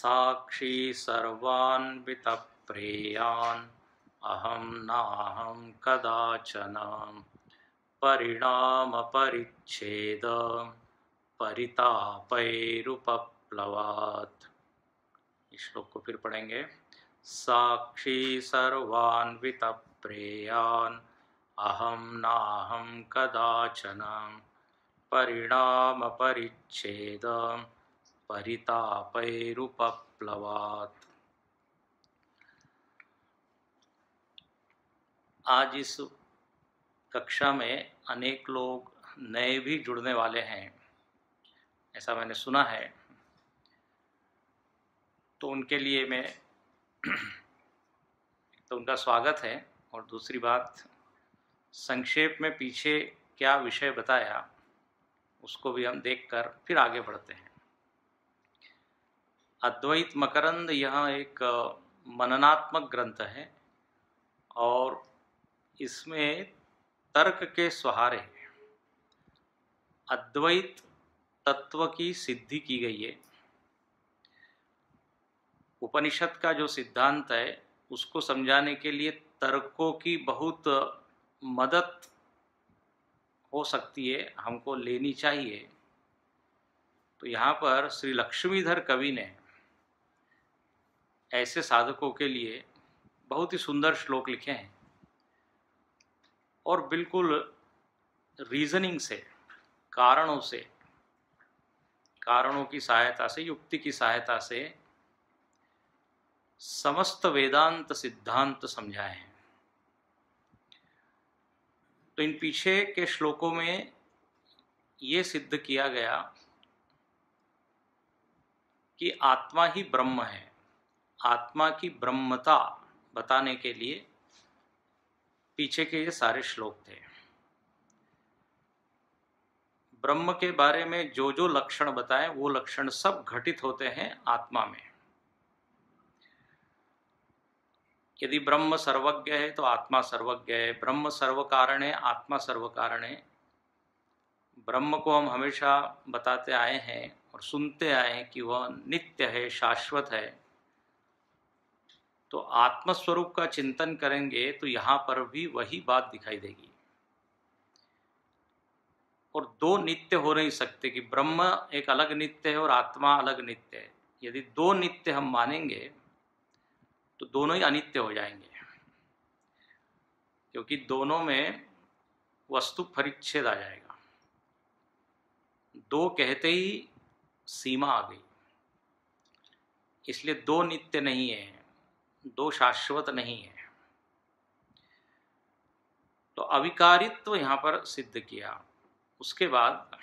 साक्षी सर्वान्वितप्रेयान् अहं नाहं कदाचन परिणामपरिच्छेद परितापैरुपप्लवात्। इस श्लोक को फिर पढ़ेंगे। साक्षी सर्वान्वितप्रेयान् अहं नाहं कदाचन परिणामपरिच्छेद परितापैरुपप्लवात्। आज इस कक्षा में अनेक लोग नए भी जुड़ने वाले हैं, ऐसा मैंने सुना है। तो उनके लिए मैं तो उनका स्वागत है, और दूसरी बात, संक्षेप में पीछे क्या विषय बताया उसको भी हम देखकर फिर आगे बढ़ते हैं। अद्वैत मकरंद यह एक मननात्मक ग्रंथ है और इसमें तर्क के सहारे अद्वैत तत्व की सिद्धि की गई है। उपनिषद का जो सिद्धांत है उसको समझाने के लिए तर्कों की बहुत मदद हो सकती है, हमको लेनी चाहिए। तो यहाँ पर श्री लक्ष्मीधर कवि ने ऐसे साधकों के लिए बहुत ही सुंदर श्लोक लिखे हैं और बिल्कुल रीजनिंग से, कारणों की सहायता से, युक्ति की सहायता से समस्त वेदांत सिद्धांत समझाए हैं। तो इन पीछे के श्लोकों में ये सिद्ध किया गया कि आत्मा ही ब्रह्म है। आत्मा की ब्रह्मता बताने के लिए पीछे के ये सारे श्लोक थे। ब्रह्म के बारे में जो जो लक्षण बताए वो लक्षण सब घटित होते हैं आत्मा में। यदि ब्रह्म सर्वज्ञ है तो आत्मा सर्वज्ञ है। ब्रह्म सर्व कारण है, आत्मा सर्व कारण है। ब्रह्म को हम हमेशा बताते आए हैं और सुनते आए हैं कि वह नित्य है, शाश्वत है। तो आत्मस्वरूप का चिंतन करेंगे तो यहाँ पर भी वही बात दिखाई देगी। और दो नित्य हो नहीं सकते कि ब्रह्म एक अलग नित्य है और आत्मा अलग नित्य है। यदि दो नित्य हम मानेंगे तो दोनों ही अनित्य हो जाएंगे, क्योंकि दोनों में वस्तु परिच्छेद आ जाएगा। दो कहते ही सीमा आ गई। इसलिए दो नित्य नहीं है, दो शाश्वत नहीं है। तो अविकारित्व यहाँ पर सिद्ध किया। उसके बाद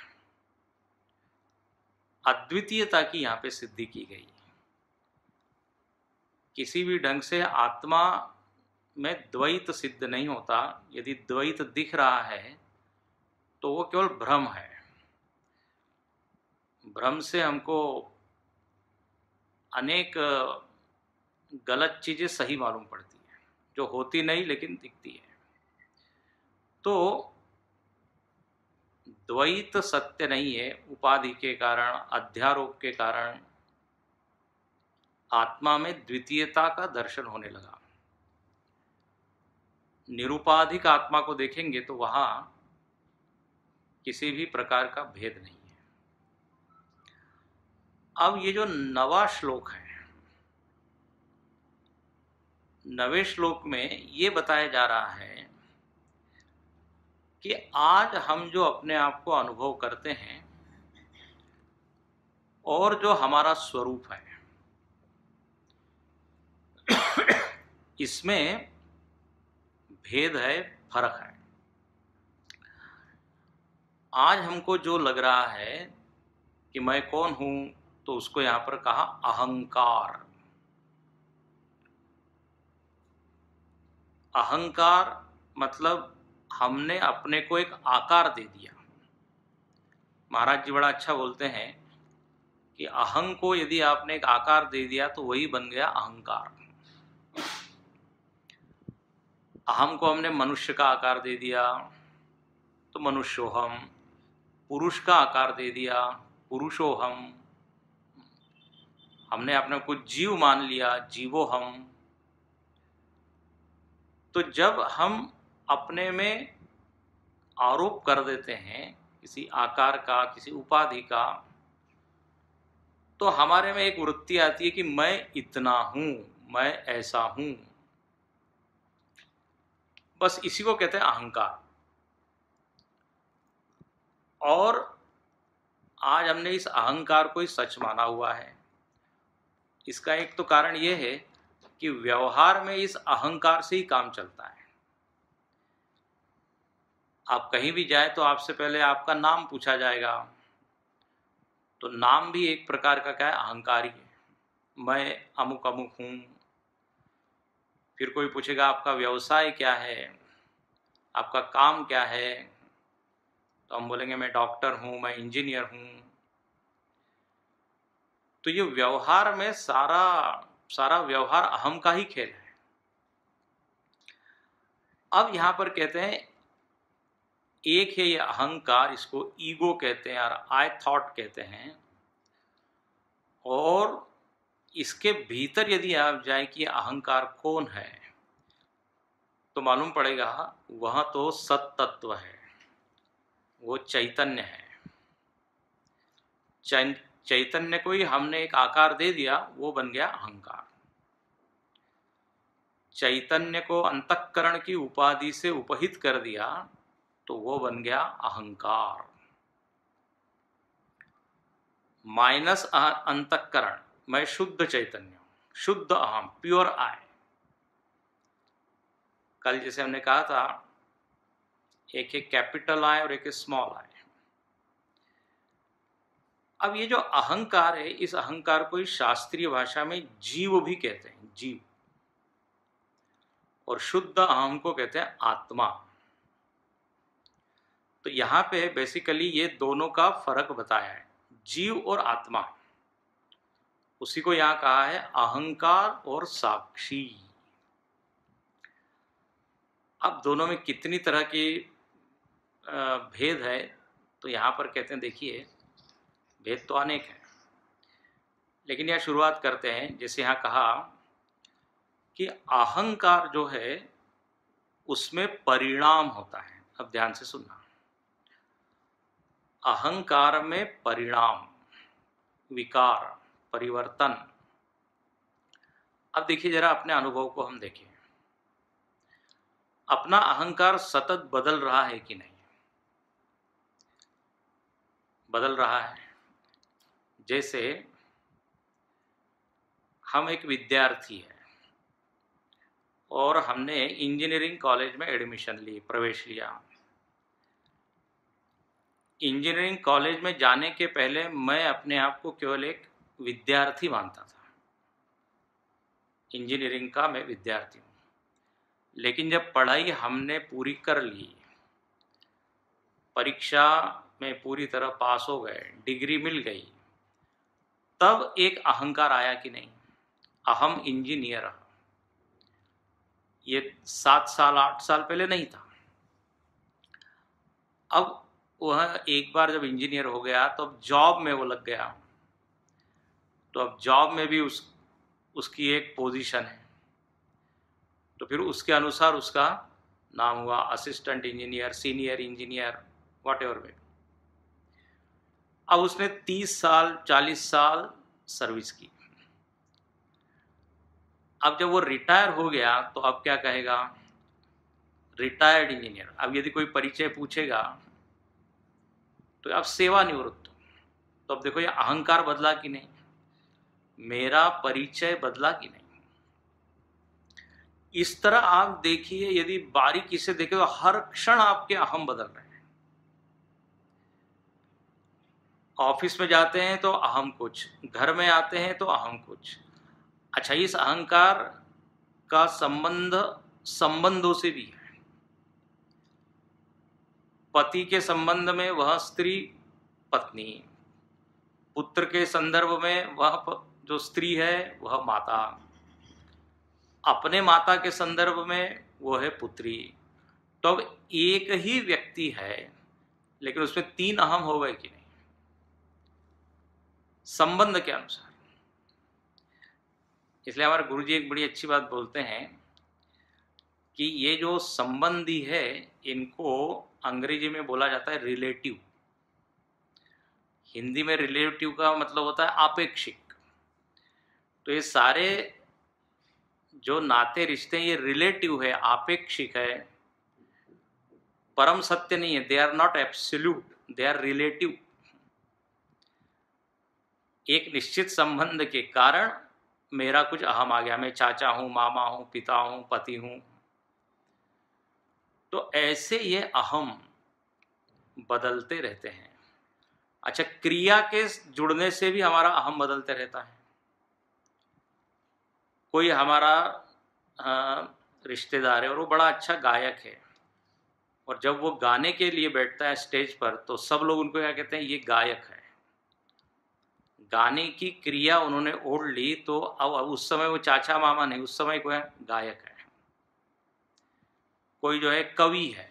अद्वितीयता की यहाँ पे सिद्धि की गई। किसी भी ढंग से आत्मा में द्वैत सिद्ध नहीं होता। यदि द्वैत दिख रहा है तो वो केवल भ्रम है। भ्रम से हमको अनेक गलत चीजें सही मालूम पड़ती हैं, जो होती नहीं लेकिन दिखती है। तो द्वैत सत्य नहीं है। उपाधि के कारण, अध्यारोप के कारण आत्मा में द्वितीयता का दर्शन होने लगा। निरुपाधिक आत्मा को देखेंगे तो वहां किसी भी प्रकार का भेद नहीं है। अब ये जो नवा श्लोक है, नवे श्लोक में ये बताया जा रहा है कि आज हम जो अपने आप को अनुभव करते हैं और जो हमारा स्वरूप है, इसमें भेद है, फर्क है। आज हमको जो लग रहा है कि मैं कौन हूं, तो उसको यहां पर कहा अहंकार। अहंकार मतलब हमने अपने को एक आकार दे दिया। महाराज जी बड़ा अच्छा बोलते हैं कि अहं को यदि आपने एक आकार दे दिया तो वही बन गया अहंकार। अहम को हमने मनुष्य का आकार दे दिया तो मनुष्योहम, पुरुष का आकार दे दिया पुरुषोहम, हमने अपने को जीव मान लिया, जीवो हम। तो जब हम अपने में आरोप कर देते हैं किसी आकार का, किसी उपाधि का, तो हमारे में एक वृत्ति आती है कि मैं इतना हूं, मैं ऐसा हूं। बस इसी को कहते हैं अहंकार। और आज हमने इस अहंकार को ही सच माना हुआ है। इसका एक तो कारण यह है कि व्यवहार में इस अहंकार से ही काम चलता है। आप कहीं भी जाए तो आपसे पहले आपका नाम पूछा जाएगा, तो नाम भी एक प्रकार का क्या है, अहंकार ही है। मैं अमुक अमुक हूँ। फिर कोई पूछेगा आपका व्यवसाय क्या है, आपका काम क्या है, तो हम बोलेंगे मैं डॉक्टर हूँ, मैं इंजीनियर हूँ। तो ये व्यवहार में सारा व्यवहार अहम का ही खेल है। अब यहां पर कहते हैं एक है ये अहंकार, इसको ईगो कहते हैं और आई थॉट कहते हैं। और इसके भीतर यदि आप जाए कि अहंकार कौन है, तो मालूम पड़ेगा वह तो सत तत्व है, वो चैतन्य है। चैतन्य को ही हमने एक आकार दे दिया, वो बन गया अहंकार। चैतन्य को अंतःकरण की उपाधि से उपहित कर दिया, तो वो बन गया अहंकार। माइनस अंतःकरण, मैं शुद्ध चैतन्य हूं, शुद्ध अहम, प्योर आई। कल जैसे हमने कहा था, एक एक कैपिटल आई और एक एक स्मॉल आई। अब ये जो अहंकार है, इस अहंकार को इस शास्त्रीय भाषा में जीव भी कहते हैं, जीव। और शुद्ध अहम को कहते हैं आत्मा। तो यहां पे बेसिकली ये दोनों का फर्क बताया है, जीव और आत्मा। उसी को यहां कहा है अहंकार और साक्षी। अब दोनों में कितनी तरह के भेद है, तो यहां पर कहते हैं देखिए, भेद तो अनेक है, लेकिन यह शुरुआत करते हैं। जैसे यहां कहा कि अहंकार जो है उसमें परिणाम होता है। अब ध्यान से सुनना, अहंकार में परिणाम, विकार, परिवर्तन। अब देखिए जरा अपने अनुभव को हम देखें, अपना अहंकार सतत बदल रहा है कि नहीं? बदल रहा है। जैसे हम एक विद्यार्थी हैं और हमने इंजीनियरिंग कॉलेज में एडमिशन ली, प्रवेश लिया। इंजीनियरिंग कॉलेज में जाने के पहले मैं अपने आप को केवल एक विद्यार्थी मानता था। इंजीनियरिंग का मैं विद्यार्थी हूँ। लेकिन जब पढ़ाई हमने पूरी कर ली, परीक्षा में पूरी तरह पास हो गए, डिग्री मिल गई, तब एक अहंकार आया कि नहीं, अहम इंजीनियर। ये 7 साल 8 साल पहले नहीं था। अब वह एक बार जब इंजीनियर हो गया तो अब जॉब में वो लग गया, तो अब जॉब में भी उसकी एक पोजीशन है, तो फिर उसके अनुसार उसका नाम हुआ assistant engineer, senior engineer, what ever वे। अब उसने 30 साल 40 साल सर्विस की। अब जब वो रिटायर हो गया तो अब क्या कहेगा, रिटायर्ड इंजीनियर। अब यदि कोई परिचय पूछेगा तो आप सेवानिवृत्त हो। तो अब देखो ये अहंकार बदला कि नहीं, मेरा परिचय बदला कि नहीं। इस तरह आप देखिए, यदि बारीकी से देखें तो हर क्षण आपके अहम बदल रहे हैं। ऑफिस में जाते हैं तो अहम कुछ, घर में आते हैं तो अहम कुछ। अच्छा, इस अहंकार का संबंध संबंधों से भी है। पति के संबंध में वह स्त्री पत्नी, पुत्र के संदर्भ में वह जो स्त्री है वह माता, अपने माता के संदर्भ में वो है पुत्री। तो अब एक ही व्यक्ति है लेकिन उसमें 3 अहम हो गए कि नहीं, संबंध के अनुसार। इसलिए हमारे गुरुजी एक बड़ी अच्छी बात बोलते हैं कि ये जो संबंधी है इनको अंग्रेजी में बोला जाता है रिलेटिव। हिंदी में रिलेटिव का मतलब होता है आपेक्षिक। तो ये सारे जो नाते रिश्ते ये रिलेटिव है, आपेक्षिक है, परम सत्य नहीं है। They are not absolute, they are relative. एक निश्चित संबंध के कारण मेरा कुछ अहम आ गया, मैं चाचा हूं, मामा हूं, पिता हूं, पति हूं। तो ऐसे ये अहम बदलते रहते हैं। अच्छा, क्रिया के जुड़ने से भी हमारा अहम बदलते रहता है। कोई हमारा रिश्तेदार है और वो बड़ा अच्छा गायक है, और जब वो गाने के लिए बैठता है स्टेज पर तो सब लोग उनको क्या कहते हैं, ये गायक है। गाने की क्रिया उन्होंने ओढ़ ली तो अब उस समय वो चाचा मामा नहीं, उस समय कोई गायक है। कोई जो है कवि है,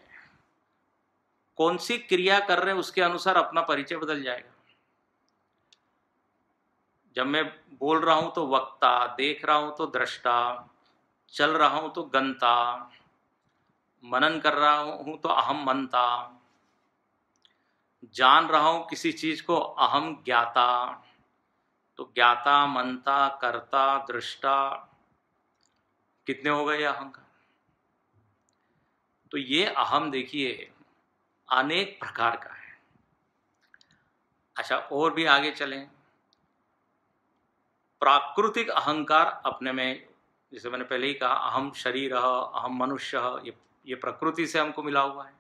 कौन सी क्रिया कर रहे हैं उसके अनुसार अपना परिचय बदल जाएगा। जब मैं बोल रहा हूं तो वक्ता, देख रहा हूं तो दृष्टा, चल रहा हूं तो गंता, मनन कर रहा हूं तो अहम मनता, जान रहा हूं किसी चीज को अहम ज्ञाता। तो ज्ञाता, मनता, कर्ता, दृष्टा, कितने हो गए अहंकार। तो ये अहम देखिए अनेक प्रकार का है। अच्छा, और भी आगे चलें। प्राकृतिक अहंकार अपने में, जैसे मैंने पहले ही कहा, अहम शरीर, अहम मनुष्य, ये प्रकृति से हमको मिला हुआ है।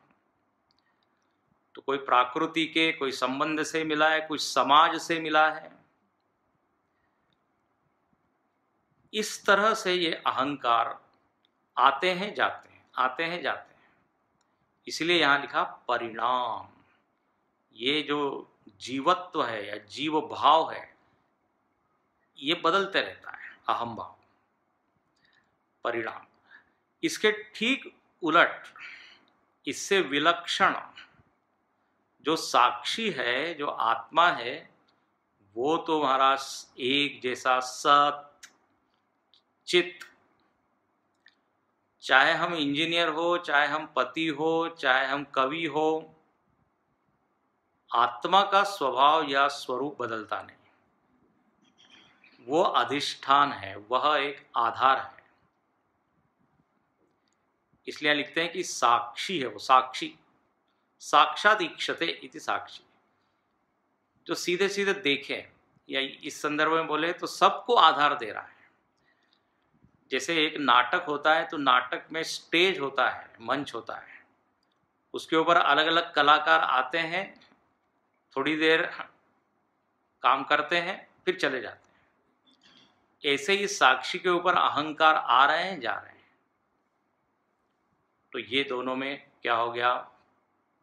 तो कोई प्राकृति के, कोई संबंध से मिला है, कुछ समाज से मिला है। इस तरह से ये अहंकार आते हैं जाते हैं, आते हैं जाते हैं। इसलिए यहां लिखा परिणाम। ये जो जीवत्व है या जीव भाव है ये बदलते रहता है, अहम भाव। परिणाम इसके ठीक उलट, इससे विलक्षण जो साक्षी है, जो आत्मा है, वो तो महाराज एक जैसा सत चित। चाहे हम इंजीनियर हो, चाहे हम पति हो, चाहे हम कवि हो, आत्मा का स्वभाव या स्वरूप बदलता नहीं। वो अधिष्ठान है, वह एक आधार है। इसलिए लिखते हैं कि साक्षी है वो, साक्षी साक्षात ईक्षते इति साक्षी। जो सीधे सीधे देखे, या इस संदर्भ में बोले तो सबको आधार दे रहा है। जैसे एक नाटक होता है तो नाटक में स्टेज होता है, मंच होता है, उसके ऊपर अलग अलग कलाकार आते हैं, थोड़ी देर काम करते हैं, फिर चले जाते हैं। ऐसे ही साक्षी के ऊपर अहंकार आ रहे हैं, जा रहे हैं। तो ये दोनों में क्या हो गया,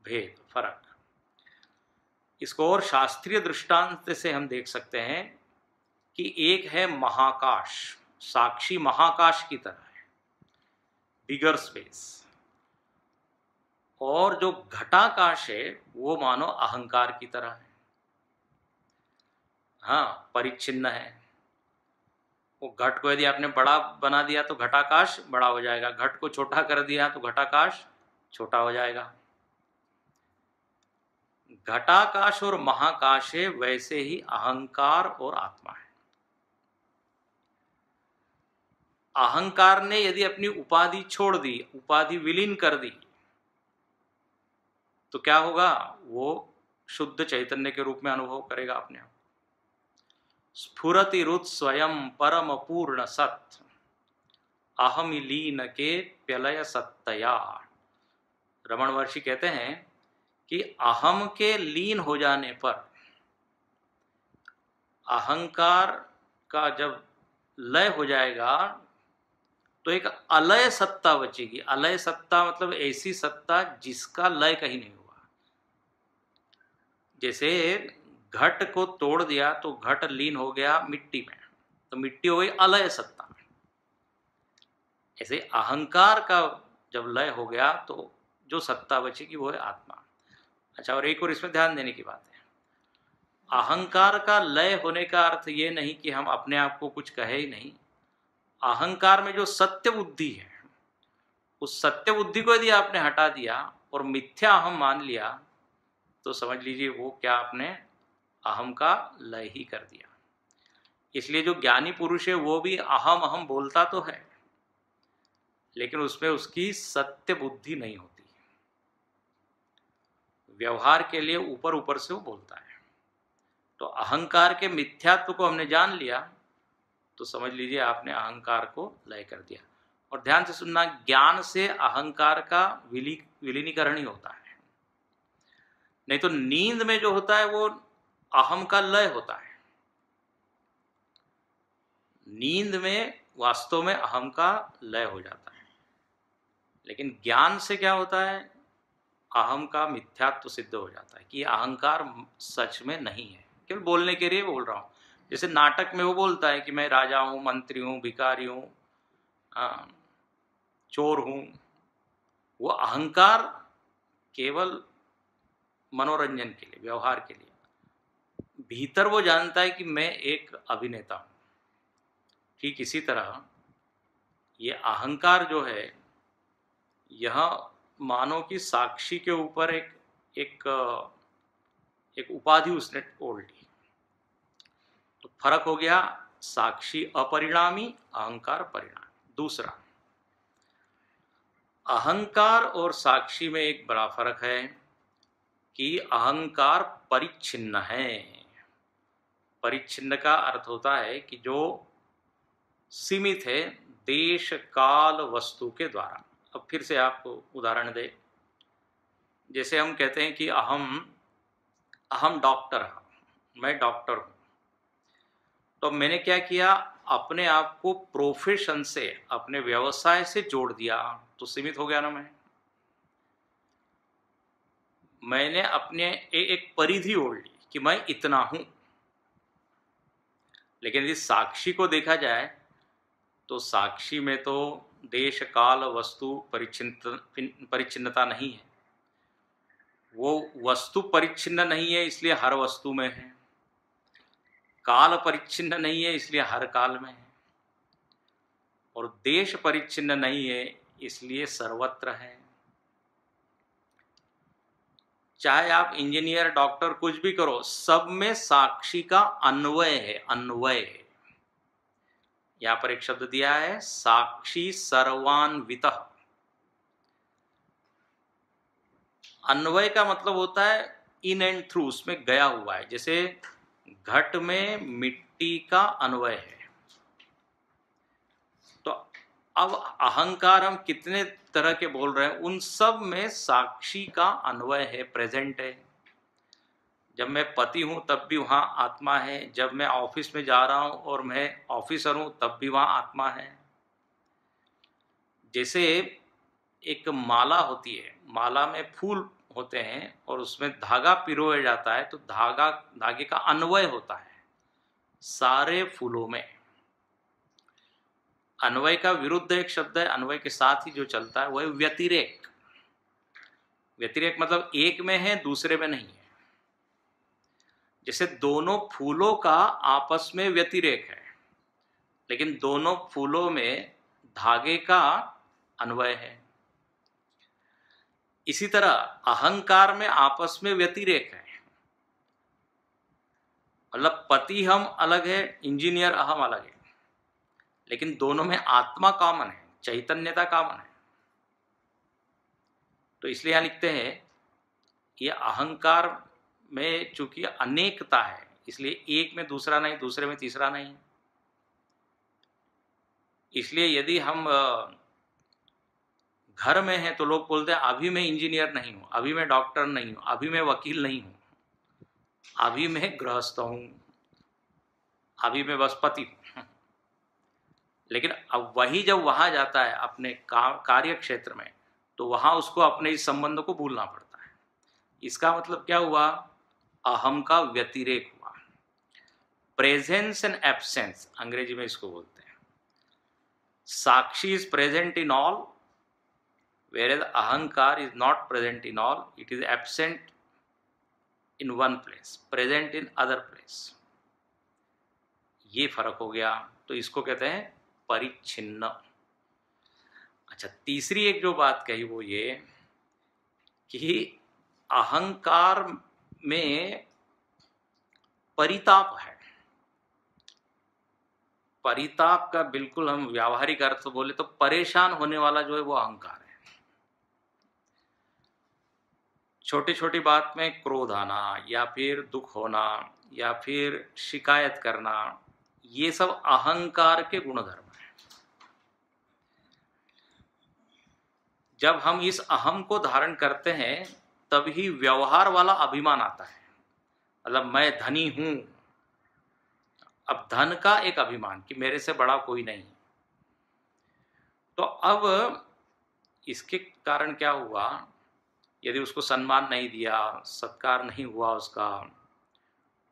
भेद, फर्क। इसको और शास्त्रीय दृष्टांत से हम देख सकते हैं कि एक है महाकाश, साक्षी महाकाश की तरह है, बिगर स्पेस। और जो घटाकाश है वो मानो अहंकार की तरह है। हाँ, परिच्छिन्न है। वो घट को यदि आपने बड़ा बना दिया तो घटाकाश बड़ा हो जाएगा, घट को छोटा कर दिया तो घटाकाश छोटा हो जाएगा। घटाकाश और महाकाश है, वैसे ही अहंकार और आत्मा है। अहंकार ने यदि अपनी उपाधि छोड़ दी, उपाधि विलीन कर दी, तो क्या होगा, वो शुद्ध चैतन्य के रूप में अनुभव करेगा अपने आप। स्फुरति रुत स्वयं परम पूर्ण सत, अहम लीन के प्यलय सत्तया। रमण महर्षि कहते हैं कि अहम के लीन हो जाने पर, अहंकार का जब लय हो जाएगा तो एक अलय सत्ता बचेगी। अलय सत्ता मतलब ऐसी सत्ता जिसका लय कहीं नहीं हुआ। जैसे घट को तोड़ दिया तो घट लीन हो गया मिट्टी में, तो मिट्टी हो गई अलय सत्ता। ऐसे अहंकार का जब लय हो गया तो जो सत्ता बचेगी वो है आत्मा। अच्छा, और एक और इसमें ध्यान देने की बात है, अहंकार का लय होने का अर्थ ये नहीं कि हम अपने आप को कुछ कहे ही नहीं। अहंकार में जो सत्य बुद्धि है, उस सत्य बुद्धि को यदि आपने हटा दिया और मिथ्या अहम मान लिया, तो समझ लीजिए वो क्या, आपने अहम का लय ही कर दिया। इसलिए जो ज्ञानी पुरुष है वो भी अहम अहम बोलता तो है, लेकिन उसमें उसकी सत्य बुद्धि नहीं होती। व्यवहार के लिए ऊपर ऊपर से वो बोलता है। तो अहंकार के मिथ्यात्व को हमने जान लिया, तो समझ लीजिए आपने अहंकार को लय कर दिया। और ध्यान से सुनना, ज्ञान से अहंकार का विलीनीकरण ही होता है। नहीं तो नींद में जो होता है वो अहम का लय होता है। नींद में वास्तव में अहम का लय हो जाता है, लेकिन ज्ञान से क्या होता है, अहम का मिथ्यात्व सिद्ध हो जाता है कि अहंकार सच में नहीं है, केवल बोलने के लिए बोल रहा हूँ। जैसे नाटक में वो बोलता है कि मैं राजा हूँ, मंत्री हूँ, भिखारी हूँ, चोर हूँ। वो अहंकार केवल मनोरंजन के लिए, व्यवहार के लिए। भीतर वो जानता है कि मैं एक अभिनेता हूँ। ठीक इसी तरह ये अहंकार जो है, यह मानो कि साक्षी के ऊपर एक एक उपाधि उसने ओढ़ ली। तो फर्क हो गया, साक्षी अपरिणामी, अहंकार परिणामी। दूसरा, अहंकार और साक्षी में एक बड़ा फर्क है कि अहंकार परिच्छिन्न है। परिच्छिन्न का अर्थ होता है कि जो सीमित है देश काल वस्तु के द्वारा। अब फिर से आपको उदाहरण दे, जैसे हम कहते हैं कि अहम डॉक्टर हूं, मैं डॉक्टर हूं। तो मैंने क्या किया, अपने आप को प्रोफेशन से, अपने व्यवसाय से जोड़ दिया, तो सीमित हो गया ना। मैंने अपने एक परिधि ओढ़ ली कि मैं इतना हूं। लेकिन यदि साक्षी को देखा जाए तो साक्षी में तो देश काल वस्तु परिच्छिन्नता नहीं है। वो वस्तु परिच्छिन्न नहीं है इसलिए हर वस्तु में है, काल परिच्छिन्न नहीं है इसलिए हर काल में है, और देश परिच्छिन्न नहीं है इसलिए सर्वत्र है। चाहे आप इंजीनियर, डॉक्टर, कुछ भी करो, सब में साक्षी का अन्वय है। अन्वय है, यहां पर एक शब्द दिया है, साक्षी सर्वान्वितः। अन्वय का मतलब होता है इन एंड थ्रू, उसमें गया हुआ है। जैसे घट में मिट्टी का अन्वय है। तो अब अहंकार हम कितने तरह के बोल रहे हैं, उन सब में साक्षी का अन्वय है, प्रेजेंट है। जब मैं पति हूं तब भी वहां आत्मा है, जब मैं ऑफिस में जा रहा हूं और मैं ऑफिसर हूं तब भी वहां आत्मा है। जैसे एक माला होती है, माला में फूल होते हैं और उसमें धागा पिरोया जाता है, तो धागे का अन्वय होता है सारे फूलों में। अन्वय का विरुद्ध एक शब्द है, अन्वय के साथ ही जो चलता है वो है व्यतिरेक। व्यतिरेक मतलब एक में है दूसरे में नहीं है। जैसे दोनों फूलों का आपस में व्यतिरेक है, लेकिन दोनों फूलों में धागे का अन्वय है। इसी तरह अहंकार में आपस में व्यतिरेक है। मतलब पति हम अलग है, इंजीनियर अहम अलग है, लेकिन दोनों में आत्मा कॉमन है, चैतन्यता कॉमन है। तो इसलिए यहां लिखते हैं ये अहंकार में चूंकि अनेकता है, इसलिए एक में दूसरा नहीं, दूसरे में तीसरा नहीं। इसलिए यदि हम घर में हैं तो लोग बोलते हैं अभी मैं इंजीनियर नहीं हूं, अभी मैं डॉक्टर नहीं हूं, अभी मैं वकील नहीं हूं, अभी मैं गृहस्थ हूं, अभी मैं बस पति हूं। लेकिन अब वही जब वहां जाता है अपने कार्य क्षेत्र में, तो वहां उसको अपने इस संबंध को भूलना पड़ता है। इसका मतलब क्या हुआ, अहम का व्यतिरेक हुआ। प्रेजेंस एंड एब्सेंस अंग्रेजी में इसको बोलते हैं। Sakshi is present in all, whereas ahankar is not present in all, it is absent in one place, present in other place। ये फर्क हो गया। तो इसको कहते हैं परिच्छिन्न। अच्छा, तीसरी एक जो बात कही वो ये कि अहंकार में परिताप है। परिताप का बिल्कुल हम व्यावहारिक अर्थ बोले तो परेशान होने वाला जो है वो अहंकार है। छोटी छोटी बात में क्रोध आना या फिर दुख होना या फिर शिकायत करना, ये सब अहंकार के गुणधर्म हैं। जब हम इस अहम को धारण करते हैं तभी व्यवहार वाला अभिमान आता है। मतलब मैं धनी हूं, अब धन का एक अभिमान कि मेरे से बड़ा कोई नहीं। तो अब इसके कारण क्या हुआ, यदि उसको सम्मान नहीं दिया, सत्कार नहीं हुआ उसका,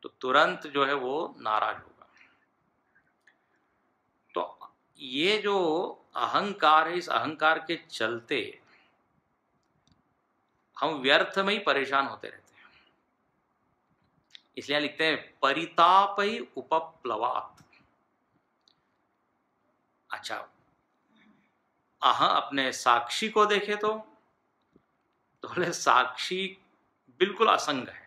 तो तुरंत जो है वो नाराज होगा। तो ये जो अहंकार है, इस अहंकार के चलते हम व्यर्थ में ही परेशान होते रहते हैं। इसलिए लिखते हैं परिताप ही उपप्लवात। अच्छा, अपने साक्षी को देखे तो बोले साक्षी बिल्कुल असंग है।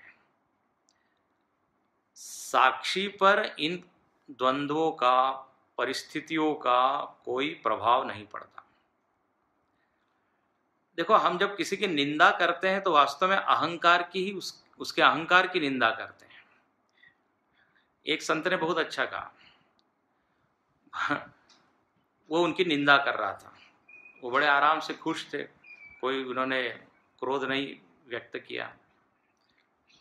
साक्षी पर इन द्वंद्वों का, परिस्थितियों का कोई प्रभाव नहीं पड़ता। देखो, हम जब किसी की निंदा करते हैं तो वास्तव में अहंकार की ही उसके अहंकार की निंदा करते हैं। एक संत ने बहुत अच्छा कहा, वो उनकी निंदा कर रहा था, वो बड़े आराम से खुश थे, कोई उन्होंने क्रोध नहीं व्यक्त किया।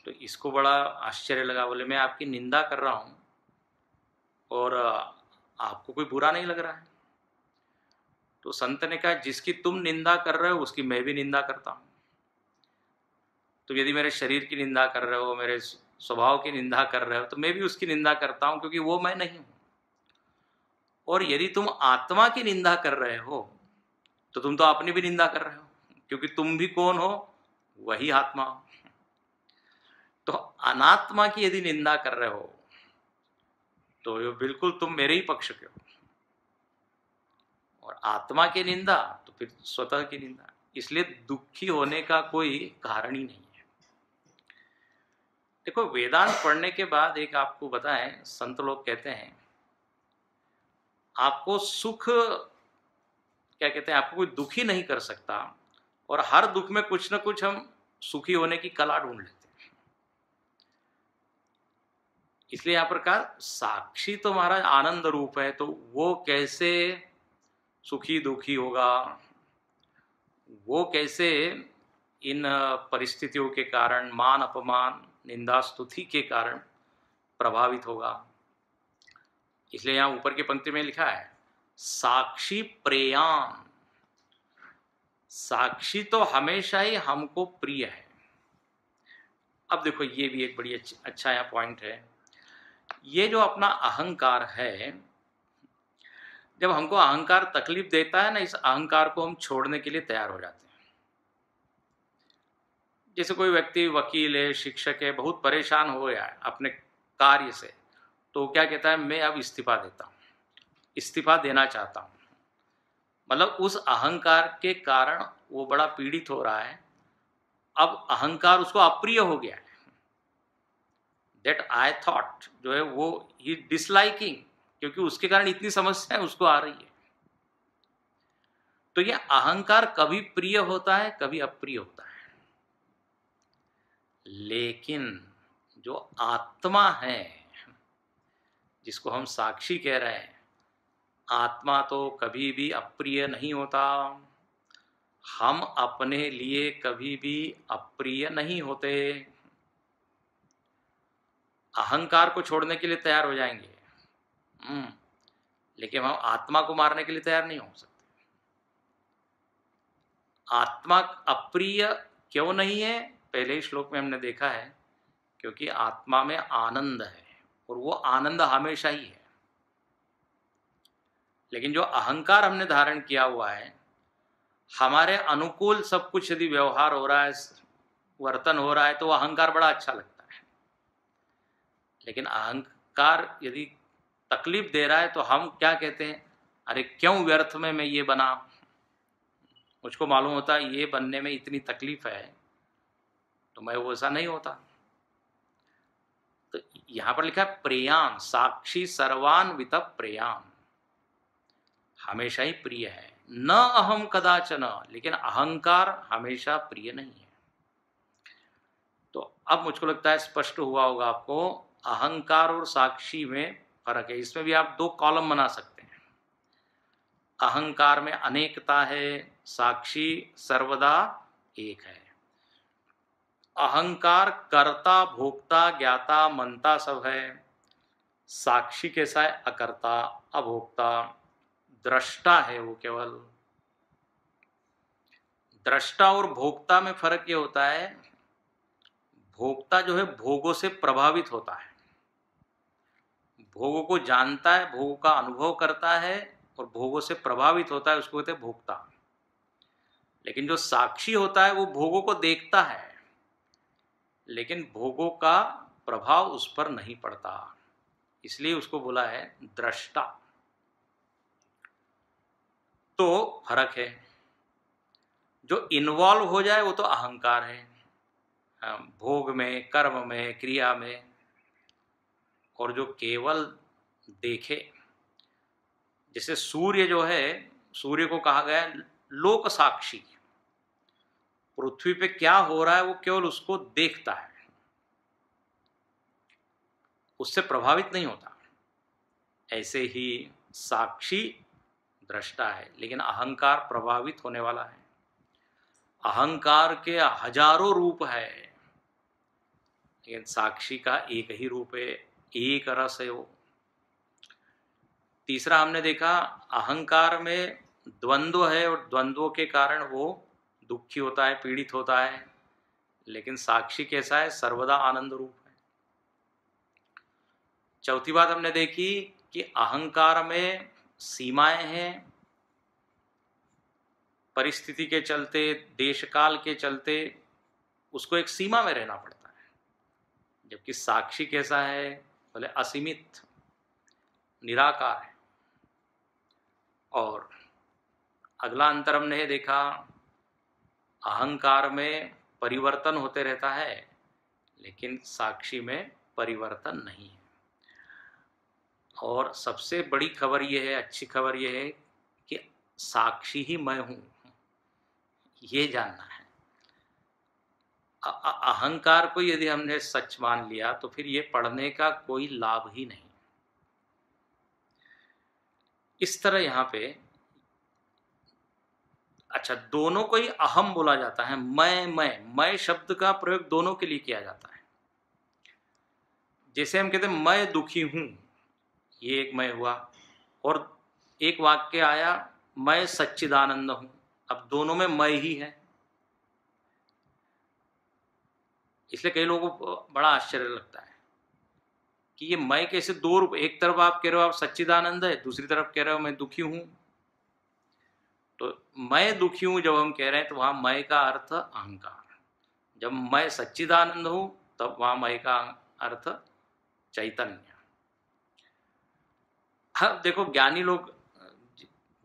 तो इसको बड़ा आश्चर्य लगा, बोले मैं आपकी निंदा कर रहा हूँ और आपको कोई बुरा नहीं लग रहा है? तो संत ने कहा जिसकी तुम निंदा कर रहे हो उसकी मैं भी निंदा करता हूँ। तो यदि मेरे शरीर की निंदा कर रहे हो, मेरे स्वभाव की निंदा कर रहे हो, तो मैं भी उसकी निंदा करता हूँ, क्योंकि वो मैं नहीं हूँ। और यदि तुम आत्मा की निंदा कर रहे हो तो तुम तो अपनी भी निंदा कर रहे हो, क्योंकि तुम भी कौन हो? वही आत्मा हो। तो अनात्मा की यदि निंदा कर रहे हो तो ये बिल्कुल तुम मेरे ही पक्ष के हो, और आत्मा की निंदा तो फिर स्वतः की निंदा। इसलिए दुखी होने का कोई कारण ही नहीं है। देखो, वेदांत पढ़ने के बाद एक आपको बताएं, संत लोग कहते हैं आपको सुख, क्या कहते हैं, आपको कोई दुखी नहीं कर सकता, और हर दुख में कुछ ना कुछ हम सुखी होने की कला ढूंढ लेते हैं। इसलिए यहाँ पर कहा साक्षी तो महाराज आनंद रूप है, तो वो कैसे सुखी दुखी होगा, वो कैसे इन परिस्थितियों के कारण, मान अपमान निंदा स्तुति के कारण प्रभावित होगा। इसलिए यहाँ ऊपर की पंक्ति में लिखा है साक्षी प्रेयान। साक्षी तो हमेशा ही हमको प्रिय है। अब देखो, ये भी एक बड़ी अच्छा यहाँ पॉइंट है। ये जो अपना अहंकार है, जब हमको अहंकार तकलीफ देता है ना, इस अहंकार को हम छोड़ने के लिए तैयार हो जाते हैं। जैसे कोई व्यक्ति वकील है, शिक्षक है, बहुत परेशान हो गया है अपने कार्य से, तो क्या कहता है, मैं अब इस्तीफा देता हूँ, इस्तीफा देना चाहता हूँ। मतलब उस अहंकार के कारण वो बड़ा पीड़ित हो रहा है। अब अहंकार उसको अप्रिय हो गया है। दैट आई थॉट जो है वो ही डिसलाइकिंग, क्योंकि उसके कारण इतनी समस्याएं उसको आ रही है। तो ये अहंकार कभी प्रिय होता है, कभी अप्रिय होता है। लेकिन जो आत्मा है, जिसको हम साक्षी कह रहे हैं, आत्मा तो कभी भी अप्रिय नहीं होता। हम अपने लिए कभी भी अप्रिय नहीं होते। अहंकार को छोड़ने के लिए तैयार हो जाएंगे, लेकिन हम आत्मा को मारने के लिए तैयार नहीं हो सकते। आत्मा अप्रिय क्यों नहीं है? पहले ही श्लोक में हमने देखा है, क्योंकि आत्मा में आनंद है, और वो आनंद हमेशा ही है। लेकिन जो अहंकार हमने धारण किया हुआ है, हमारे अनुकूल सब कुछ यदि व्यवहार हो रहा है, वर्तन हो रहा है, तो अहंकार बड़ा अच्छा लगता है। लेकिन अहंकार यदि तकलीफ दे रहा है तो हम क्या कहते हैं, अरे क्यों व्यर्थ में मैं ये बना, मुझको मालूम होता ये बनने में इतनी तकलीफ है तो मैं वो ऐसा नहीं होता। तो यहाँ पर लिखा है प्रियान, साक्षी सर्वान्वित प्रियान, हमेशा ही प्रिय है। न अहम कदाचन, लेकिन अहंकार हमेशा प्रिय नहीं है। तो अब मुझको लगता है स्पष्ट हुआ होगा आपको, अहंकार और साक्षी में फर्क है। इसमें भी आप दो कॉलम बना सकते हैं। अहंकार में अनेकता है, साक्षी सर्वदा एक है। अहंकार कर्ता भोक्ता ज्ञाता मनता सब है, साक्षी कैसा है, अकर्ता अभोक्ता दृष्टा है। वो केवल दृष्टा और भोक्ता में फर्क ये होता है, भोक्ता जो है भोगों से प्रभावित होता है, भोगों को जानता है, भोगों का अनुभव करता है और भोगों से प्रभावित होता है, उसको कहते हैं भोक्ता। लेकिन जो साक्षी होता है वो भोगों को देखता है लेकिन भोगों का प्रभाव उस पर नहीं पड़ता, इसलिए उसको बोला है दृष्टा। तो फर्क है, जो इन्वॉल्व हो जाए वो तो अहंकार है, भोग में, कर्म में, क्रिया में। और जो केवल देखे, जैसे सूर्य जो है, सूर्य को कहा गया है लोक साक्षी, पृथ्वी पे क्या हो रहा है वो केवल उसको देखता है, उससे प्रभावित नहीं होता। ऐसे ही साक्षी दृष्टा है, लेकिन अहंकार प्रभावित होने वाला है। अहंकार के हजारों रूप है लेकिन साक्षी का एक ही रूप है, एक रस है वो। तीसरा हमने देखा, अहंकार में द्वंद्व है और द्वंद्वों के कारण वो दुखी होता है, पीड़ित होता है, लेकिन साक्षी कैसा है, सर्वदा आनंद रूप है। चौथी बात हमने देखी कि अहंकार में सीमाएं हैं, परिस्थिति के चलते, देश काल के चलते उसको एक सीमा में रहना पड़ता है। जबकि साक्षी कैसा है, बोले असीमित, निराकार है। और अगला अंतर हमने ये देखा, अहंकार में परिवर्तन होते रहता है लेकिन साक्षी में परिवर्तन नहीं है। और सबसे बड़ी खबर यह है, अच्छी खबर यह है कि साक्षी ही मैं हूं, ये जानना है। अहंकार को यदि हमने सच मान लिया तो फिर ये पढ़ने का कोई लाभ ही नहीं। इस तरह यहां पे अच्छा, दोनों को ही अहम बोला जाता है। मैं शब्द का प्रयोग दोनों के लिए किया जाता है। जैसे हम कहते हैं मैं दुखी हूं, ये एक मैं हुआ, और एक वाक्य आया मैं सच्चिदानंद हूं, अब दोनों में मैं ही है। इसलिए कई लोगों को बड़ा आश्चर्य लगता है कि ये मैं कैसे दो रूप, एक तरफ आप कह रहे हो आप सच्चिदानंद है, दूसरी तरफ कह रहे हो मैं दुखी हूं। तो मैं दुखी हूं जब हम कह रहे हैं तो वहां मैं का अर्थ अहंकार, जब मैं सच्चिदानंद हूं तब वहां मैं का अर्थ चैतन्य। हाँ देखो, ज्ञानी लोग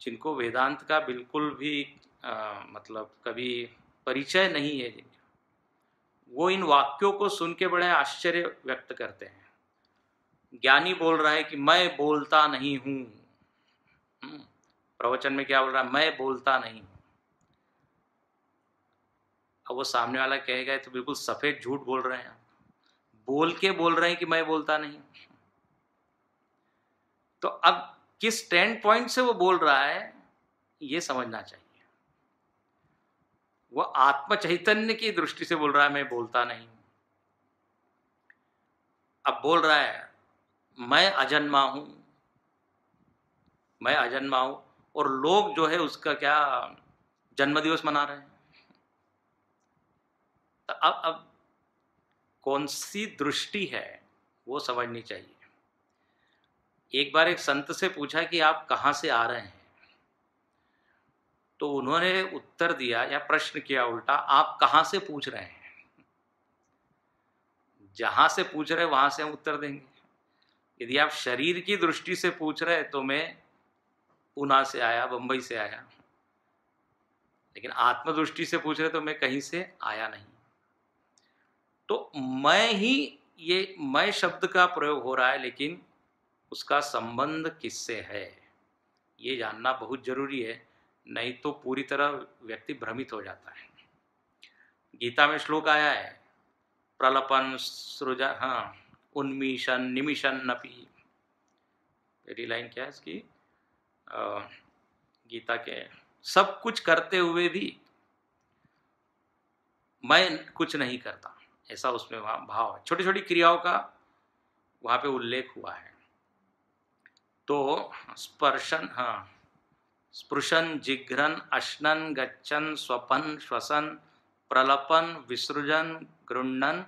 जिनको वेदांत का बिल्कुल भी मतलब कभी परिचय नहीं है जिनका, वो इन वाक्यों को सुन के बड़े आश्चर्य व्यक्त करते हैं। ज्ञानी बोल रहा है कि मैं बोलता नहीं हूं, प्रवचन में क्या बोल रहा है, मैं बोलता नहीं हूं। अब वो सामने वाला कहेगा तो बिल्कुल सफेद झूठ बोल रहे हैं, बोल के बोल रहे हैं कि मैं बोलता नहीं हूं। तो अब किस स्टैंड पॉइंट से वो बोल रहा है ये समझना चाहिए। वो आत्म चैतन्य की दृष्टि से बोल रहा है मैं बोलता नहीं हूं। अब बोल रहा है मैं अजन्मा हूं, मैं अजन्मा हूं, और लोग जो है उसका क्या जन्मदिवस मना रहे हैं। तो अब कौन सी दृष्टि है वो समझनी चाहिए। एक बार एक संत से पूछा कि आप कहां से आ रहे हैं, तो उन्होंने उत्तर दिया या प्रश्न किया उल्टा, आप कहां से पूछ रहे हैं। जहां से पूछ रहे वहां से हम उत्तर देंगे। यदि आप शरीर की दृष्टि से पूछ रहे तो मैं पूना से आया, बम्बई से आया, लेकिन आत्मदृष्टि से पूछ रहे तो मैं कहीं से आया नहीं। तो मैं ही, ये मैं शब्द का प्रयोग हो रहा है, लेकिन उसका संबंध किससे है ये जानना बहुत जरूरी है, नहीं तो पूरी तरह व्यक्ति भ्रमित हो जाता है। गीता में श्लोक आया है, प्रलपन सृजा, हाँ, उन्मीशन निमिशन नपी। पहली लाइन क्या है इसकी? गीता के, सब कुछ करते हुए भी मैं कुछ नहीं करता, ऐसा उसमें वहाँ भाव है। छोटी छोटी क्रियाओं का वहाँ पे उल्लेख हुआ है। तो स्पर्शन, हाँ, स्पृशन जिघ्रन अश्नन गच्छन स्वपन श्वसन प्रलपन विसृजन गृह्णन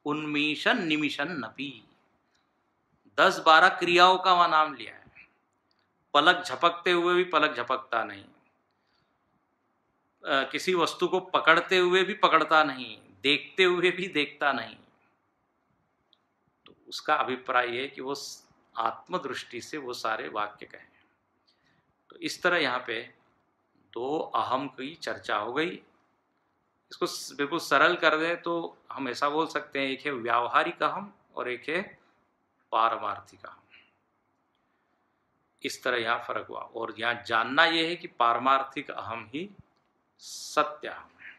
उन्मीशन निमिशन नपी, 10-12 क्रियाओं का वहां नाम लिया है। पलक झपकते हुए भी पलक झपकता नहीं, किसी वस्तु को पकड़ते हुए भी पकड़ता नहीं, देखते हुए भी देखता नहीं। तो उसका अभिप्राय है कि वो आत्मदृष्टि से वो सारे वाक्य कहे। तो इस तरह यहाँ पे दो अहम की चर्चा हो गई। इसको बिल्कुल सरल कर दें तो हम ऐसा बोल सकते हैं, एक है व्यावहारिक अहम और एक है पारमार्थिक अहम। इस तरह यहाँ फर्क हुआ, और यहाँ जानना यह है कि पारमार्थिक अहम ही सत्य अहम है।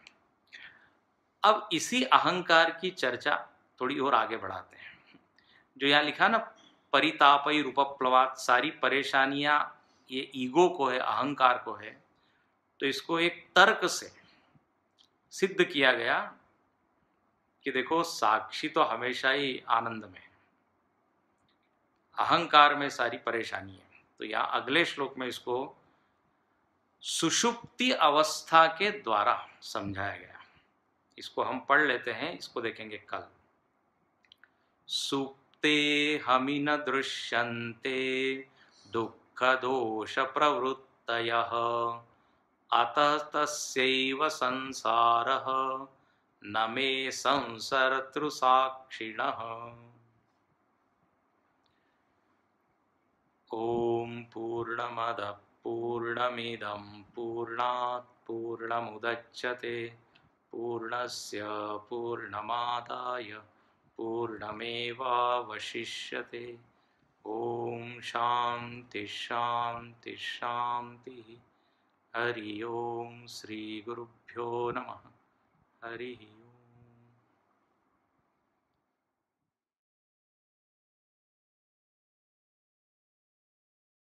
अब इसी अहंकार की चर्चा थोड़ी और आगे बढ़ाते हैं। जो यहाँ लिखा ना, परितापई रूपप्लवात, सारी परेशानियां ये ईगो को है, अहंकार को है। तो इसको एक तर्क से सिद्ध किया गया कि देखो, साक्षी तो हमेशा ही आनंद में है, अहंकार में सारी परेशानी है। तो यहाँ अगले श्लोक में इसको सुषुप्ति अवस्था के द्वारा समझाया गया। इसको हम पढ़ लेते हैं, इसको देखेंगे कल। सुप्ते हमि न दृश्यन्ते दुःख दोष प्रवृत्तयः अतः तस्यैव संसारः न मे संसर्तृसाक्षिणः। ओम पूर्णमदः पूर्णमिदं पूर्णात् पूर्णमुदच्यते पूर्णस्य पूर्णमादाय पूर्णमेवावशिष्यते। ओम शांति शांति शांति। हरि ओम। श्री गुरुभ्यो नमः। हरि